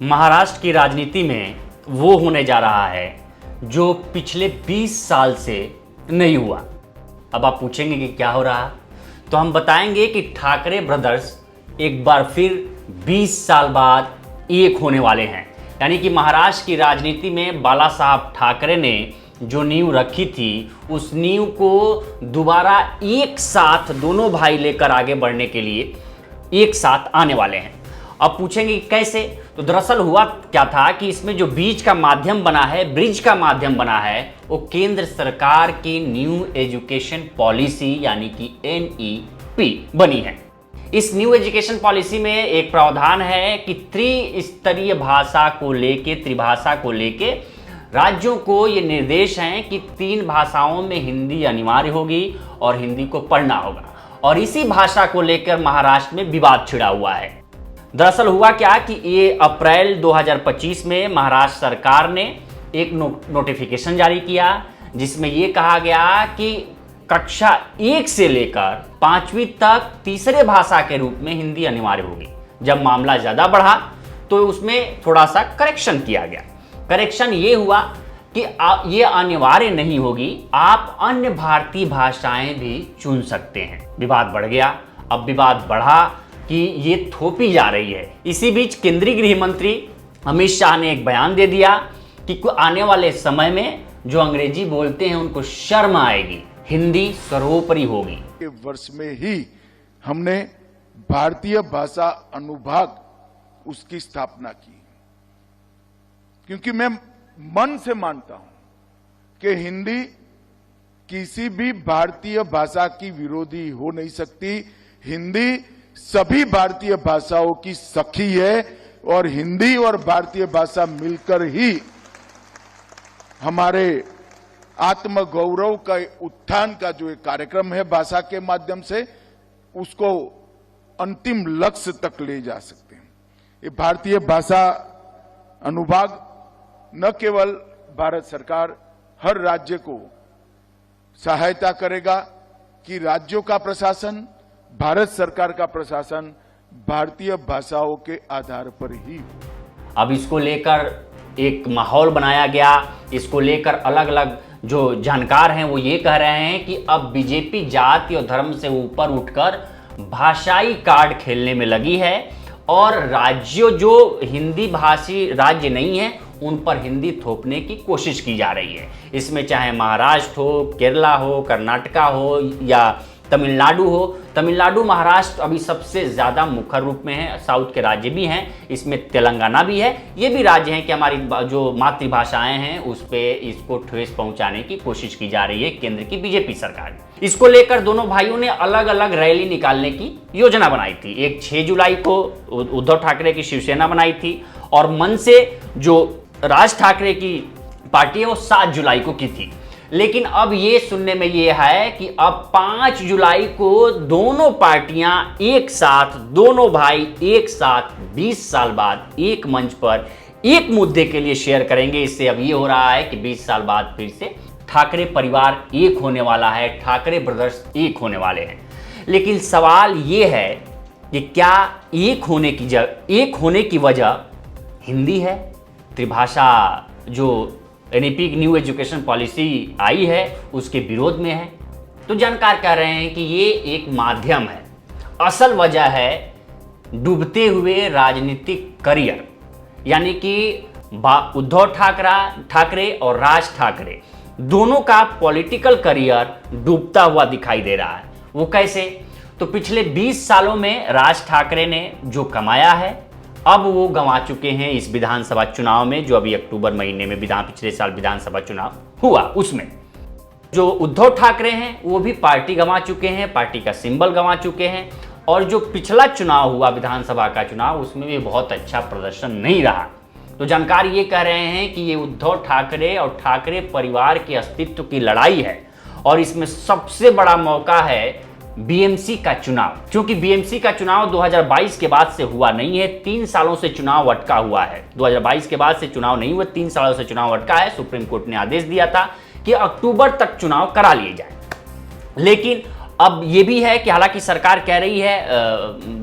महाराष्ट्र की राजनीति में वो होने जा रहा है जो पिछले 20 साल से नहीं हुआ। अब आप पूछेंगे कि क्या हो रहा, तो हम बताएंगे कि ठाकरे ब्रदर्स एक बार फिर 20 साल बाद एक होने वाले हैं। यानी कि महाराष्ट्र की राजनीति में बाला साहब ठाकरे ने जो नींव रखी थी, उस नींव को दोबारा एक साथ दोनों भाई लेकर आगे बढ़ने के लिए एक साथ आने वाले हैं। अब पूछेंगे कैसे, तो दरअसल हुआ क्या था कि इसमें जो बीच का माध्यम बना है, ब्रिज का माध्यम बना है, वो केंद्र सरकार की न्यू एजुकेशन पॉलिसी यानी कि NEP बनी है। इस न्यू एजुकेशन पॉलिसी में एक प्रावधान है कि त्रिस्तरीय भाषा को लेके, त्रिभाषा को लेके राज्यों को ये निर्देश हैं कि 3 भाषाओं में हिंदी अनिवार्य होगी और हिंदी को पढ़ना होगा। और इसी भाषा को लेकर महाराष्ट्र में विवाद छिड़ा हुआ है। दरअसल हुआ क्या कि ये अप्रैल 2025 में महाराष्ट्र सरकार ने एक नोटिफिकेशन जारी किया, जिसमें ये कहा गया कि कक्षा 1 से लेकर 5वीं तक तीसरे भाषा के रूप में हिंदी अनिवार्य होगी। जब मामला ज़्यादा बढ़ा तो उसमें थोड़ा सा करेक्शन किया गया। करेक्शन ये हुआ कि ये अनिवार्य नहीं होगी, आप अन्य भारतीय भाषाएं भी चुन सकते हैं। विवाद बढ़ गया। अब विवाद बढ़ा कि ये थोपी जा रही है। इसी बीच केंद्रीय गृह मंत्री अमित शाह ने एक बयान दे दिया कि आने वाले समय में जो अंग्रेजी बोलते हैं उनको शर्म आएगी, हिंदी सर्वोपरि होगी। वर्ष में ही हमने भारतीय भाषा अनुभाग उसकी स्थापना की, क्योंकि मैं मन से मानता हूं कि हिंदी किसी भी भारतीय भाषा की विरोधी हो नहीं सकती। हिंदी सभी भारतीय भाषाओं की सखी है और हिंदी और भारतीय भाषा मिलकर ही हमारे आत्मगौरव का उत्थान का जो एक कार्यक्रम है भाषा के माध्यम से, उसको अंतिम लक्ष्य तक ले जा सकते हैं। ये भारतीय भाषा अनुभाग न केवल भारत सरकार हर राज्य को सहायता करेगा कि राज्यों का प्रशासन, भारत सरकार का प्रशासन भारतीय भाषाओं के आधार पर ही हो। अब इसको लेकर एक माहौल बनाया गया। इसको लेकर अलग अलग जो जानकार हैं वो ये कह रहे हैं कि अब बीजेपी जाति और धर्म से ऊपर उठकर भाषाई कार्ड खेलने में लगी है और राज्यों जो हिंदी भाषी राज्य नहीं है उन पर हिंदी थोपने की कोशिश की जा रही है। इसमें चाहे महाराष्ट्र हो, केरला हो, कर्नाटका हो या तमिलनाडु हो। तमिलनाडु, महाराष्ट्र अभी सबसे ज़्यादा मुखर रूप में है। साउथ के राज्य भी हैं, इसमें तेलंगाना भी है। ये भी राज्य हैं कि हमारी जो मातृभाषाएं हैं उस पर इसको ठेस पहुंचाने की कोशिश की जा रही है केंद्र की बीजेपी सरकार। इसको लेकर दोनों भाइयों ने अलग अलग रैली निकालने की योजना बनाई थी। एक 6 जुलाई को उद्धव ठाकरे की शिवसेना बनाई थी और मन से जो राज ठाकरे की पार्टी है वो 7 जुलाई को की थी। लेकिन अब ये सुनने में ये है कि अब 5 जुलाई को दोनों पार्टियां एक साथ, दोनों भाई एक साथ 20 साल बाद एक मंच पर एक मुद्दे के लिए शेयर करेंगे। इससे अब ये हो रहा है कि 20 साल बाद फिर से ठाकरे परिवार एक होने वाला है, ठाकरे ब्रदर्स एक होने वाले हैं। लेकिन सवाल ये है कि क्या एक होने की वजह हिंदी है? त्रिभाषा जो NEP की न्यू एजुकेशन पॉलिसी आई है उसके विरोध में है? तो जानकार कह रहे हैं कि ये एक माध्यम है। असल वजह है डूबते हुए राजनीतिक करियर, यानी कि उद्धव ठाकरे और राज ठाकरे दोनों का पॉलिटिकल करियर डूबता हुआ दिखाई दे रहा है। वो कैसे? तो पिछले 20 सालों में राज ठाकरे ने जो कमाया है अब वो गंवा चुके हैं इस विधानसभा चुनाव में, जो अभी अक्टूबर महीने में पिछले साल विधानसभा चुनाव हुआ। उसमें जो उद्धव ठाकरे हैं वो भी पार्टी गंवा चुके हैं, पार्टी का सिंबल गंवा चुके हैं। और जो पिछला चुनाव हुआ विधानसभा का चुनाव, उसमें भी बहुत अच्छा प्रदर्शन नहीं रहा। तो जानकार ये कह रहे हैं कि ये उद्धव ठाकरे और ठाकरे परिवार के अस्तित्व की लड़ाई है और इसमें सबसे बड़ा मौका है BMC का चुनाव, क्योंकि BMC का चुनाव 2022 के बाद से हुआ नहीं है। 3 सालों से चुनाव अटका हुआ है। 2022 के बाद से चुनाव नहीं हुआ, 3 सालों से चुनाव अटका है। सुप्रीम कोर्ट ने आदेश दिया था कि अक्टूबर तक चुनाव करा लिए जाए। लेकिन अब ये भी है कि हालांकि सरकार कह रही है,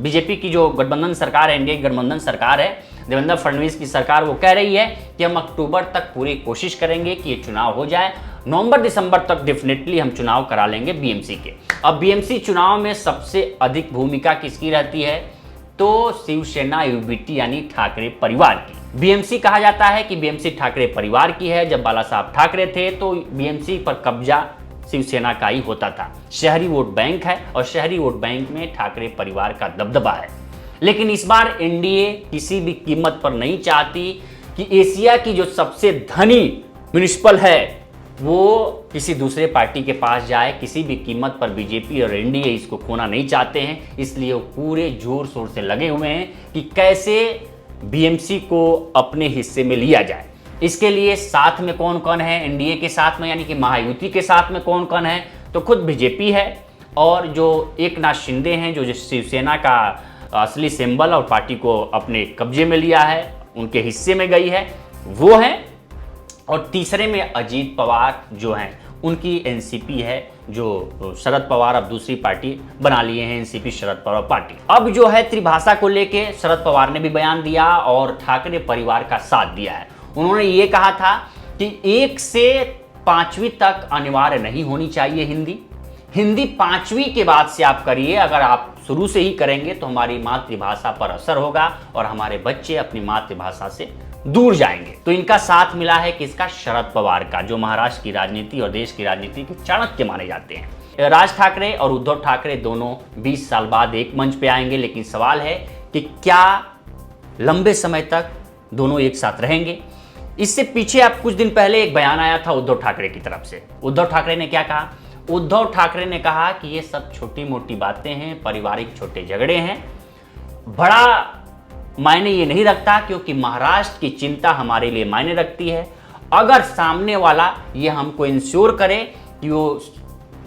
बीजेपी की जो गठबंधन सरकार है, एनडीए की गठबंधन सरकार है, देवेंद्र फडणवीस की सरकार वो कह रही है कि हम अक्टूबर तक पूरी कोशिश करेंगे कि ये चुनाव हो जाए, नवंबर दिसंबर तक डेफिनेटली हम चुनाव करा लेंगे बीएमसी के। अब बीएमसी चुनाव में सबसे अधिक भूमिका किसकी रहती है, तो शिवसेना यूबीटी यानी ठाकरे परिवार की। बीएमसी कहा जाता है कि बीएमसी ठाकरे परिवार की है। जब बाला साहब ठाकरे थे तो बीएमसी पर कब्जा शिवसेना का ही होता था। शहरी वोट बैंक है और शहरी वोट बैंक में ठाकरे परिवार का दबदबा है। लेकिन इस बार एनडीए किसी भी कीमत पर नहीं चाहती कि एशिया की जो सबसे धनी म्युनिसिपल है वो किसी दूसरे पार्टी के पास जाए। किसी भी कीमत पर बीजेपी और एनडीए इसको खोना नहीं चाहते हैं, इसलिए वो पूरे जोर शोर से लगे हुए हैं कि कैसे बीएमसी को अपने हिस्से में लिया जाए। इसके लिए साथ में कौन कौन है, एनडीए के साथ में यानी कि महायुति के साथ में कौन कौन है, तो खुद बीजेपी है और जो एकनाथ शिंदे हैं जो शिवसेना का असली सिंबल और पार्टी को अपने कब्जे में लिया है, उनके हिस्से में गई है, वो है। और तीसरे में अजीत पवार जो हैं उनकी एनसीपी है, जो शरद पवार अब दूसरी पार्टी बना लिए हैं, एनसीपी शरद पवार पार्टी। अब जो है त्रिभाषा को लेके शरद पवार ने भी बयान दिया और ठाकरे परिवार का साथ दिया है। उन्होंने ये कहा था कि 1 से 5वीं तक अनिवार्य नहीं होनी चाहिए हिंदी 5वीं के बाद से आप करिए। अगर आप शुरू से ही करेंगे तो हमारी मातृभाषा पर असर होगा और हमारे बच्चे अपनी मातृभाषा से दूर जाएंगे। तो इनका साथ मिला है किसका, शरद पवार का, जो महाराष्ट्र की राजनीति और देश की राजनीति के चाणक्य माने जाते हैं। राज ठाकरे और उद्धव ठाकरे दोनों 20 साल बाद एक मंच पे आएंगे, लेकिन सवाल है कि क्या लंबे समय तक दोनों एक साथ रहेंगे। इससे पीछे आप कुछ दिन पहले एक बयान आया था उद्धव ठाकरे की तरफ से। उद्धव ठाकरे ने क्या कहा, उद्धव ठाकरे ने कहा कि ये सब छोटी मोटी बातें हैं, पारिवारिक छोटे झगड़े हैं, बड़ा मायने ये नहीं रखता, क्योंकि महाराष्ट्र की चिंता हमारे लिए मायने रखती है। अगर सामने वाला ये हमको इंश्योर करे कि वो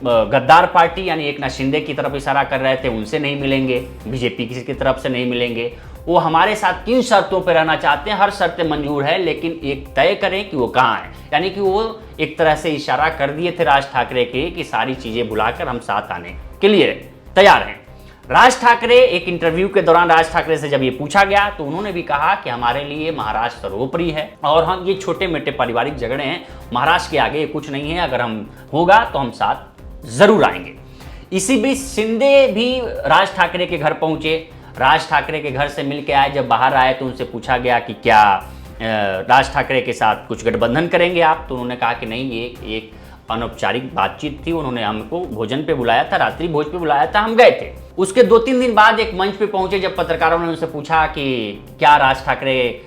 गद्दार पार्टी यानी एकनाथ शिंदे की तरफ इशारा कर रहे थे, उनसे नहीं मिलेंगे, बीजेपी किसी की तरफ से नहीं मिलेंगे, वो हमारे साथ किन शर्तों पर रहना चाहते हैं, हर शर्त मंजूर है, लेकिन एक तय करें कि वो कहाँ है। यानी कि वो एक तरह से इशारा कर दिए थे राज ठाकरे के कि सारी चीजें भुलाकर हम साथ आने के लिए तैयार हैं। राज ठाकरे एक इंटरव्यू के दौरान राज ठाकरे से जब ये पूछा गया तो उन्होंने भी कहा कि हमारे लिए महाराष्ट्र सर्वोपरि है और हम ये छोटे मोटे पारिवारिक झगड़े हैं, महाराष्ट्र के आगे कुछ नहीं है, अगर हम होगा तो हम साथ जरूर आएंगे। इसी बीच शिंदे भी राज ठाकरे के घर पहुंचे, राज ठाकरे के घर से मिलकर आए। जब बाहर आए तो उनसे पूछा गया कि क्या राज ठाकरे के साथ कुछ गठबंधन करेंगे आप, तो उन्होंने कहा कि नहीं, ये एक अनौपचारिक बातचीत थी, उन्होंने हमको भोजन पे बुलाया था, रात्रि भोज पे बुलाया था, हम गए थे। उसके 2-3 दिन बाद एक मंच पे पहुंचे, जब पत्रकारों ने उनसे पूछा कि क्या राज ठाकरे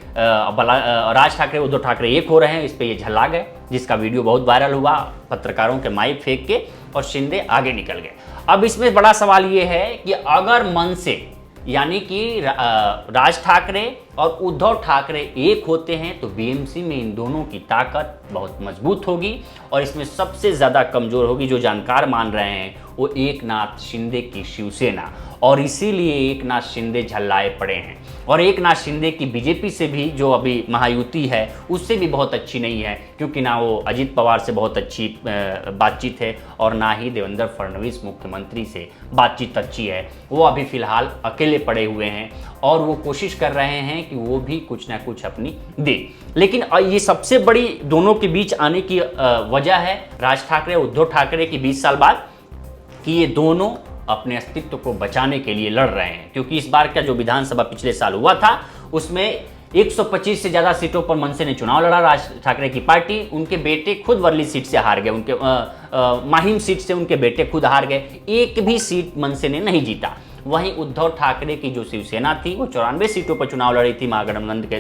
उद्धव ठाकरे एक हो रहे हैं, इस पे ये झल्ला गए, जिसका वीडियो बहुत वायरल हुआ, पत्रकारों के माइक फेंक के, और शिंदे आगे निकल गए। अब इसमें बड़ा सवाल ये है कि अगर मन से यानी कि राज ठाकरे और उद्धव ठाकरे एक होते हैं तो बीएमसी में इन दोनों की ताकत बहुत मजबूत होगी और इसमें सबसे ज़्यादा कमज़ोर होगी, जो जानकार मान रहे हैं, वो एकनाथ शिंदे की शिवसेना। और इसीलिए एकनाथ शिंदे झल्लाए पड़े हैं। और एकनाथ शिंदे की बीजेपी से भी जो अभी महायुति है उससे भी बहुत अच्छी नहीं है, क्योंकि ना वो अजीत पवार से बहुत अच्छी बातचीत है और ना ही देवेंद्र फडणवीस मुख्यमंत्री से बातचीत अच्छी है। वो अभी फिलहाल अकेले पड़े हुए हैं और वो कोशिश कर रहे हैं कि वो भी कुछ ना कुछ अपनी दे। लेकिन ये सबसे बड़ी दोनों के बीच आने की वजह है राज ठाकरे उद्धव ठाकरे की 20 साल बाद, कि ये दोनों अपने अस्तित्व को बचाने के लिए लड़ रहे हैं। क्योंकि इस बार का जो विधानसभा पिछले साल हुआ था उसमें 125 से ज़्यादा सीटों पर मनसे ने चुनाव लड़ा, राज ठाकरे की पार्टी। उनके बेटे खुद वर्ली सीट से हार गए, उनके माहिम सीट से उनके बेटे खुद हार गए, एक भी सीट मनसे ने नहीं जीता। वहीं उद्धव ठाकरे की जो शिवसेना थी वो 94 सीटों पर चुनाव लड़ी थी महागठबंधन के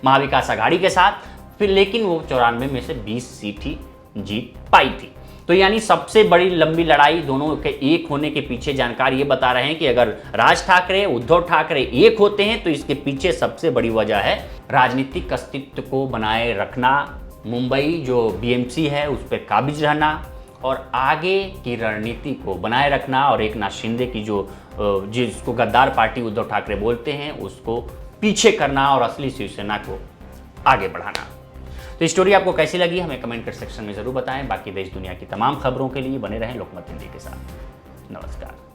महाविकास आघाड़ी के साथ, फिर लेकिन वो 94 में से 20 सीट ही जीत पाई थी। तो यानी सबसे बड़ी लंबी लड़ाई दोनों के एक होने के पीछे जानकार ये बता रहे हैं कि अगर राज ठाकरे उद्धव ठाकरे एक होते हैं तो इसके पीछे सबसे बड़ी वजह है राजनीतिक अस्तित्व को बनाए रखना, मुंबई जो बीएमसी है उस पर काबिज रहना और आगे की रणनीति को बनाए रखना और एकनाथ शिंदे की जो जिसको गद्दार पार्टी उद्धव ठाकरे बोलते हैं उसको पीछे करना और असली शिवसेना को आगे बढ़ाना। तो स्टोरी आपको कैसी लगी हमें कमेंट सेक्शन में जरूर बताएं। बाकी देश दुनिया की तमाम खबरों के लिए बने रहें लोकमत हिंदी के साथ। नमस्कार।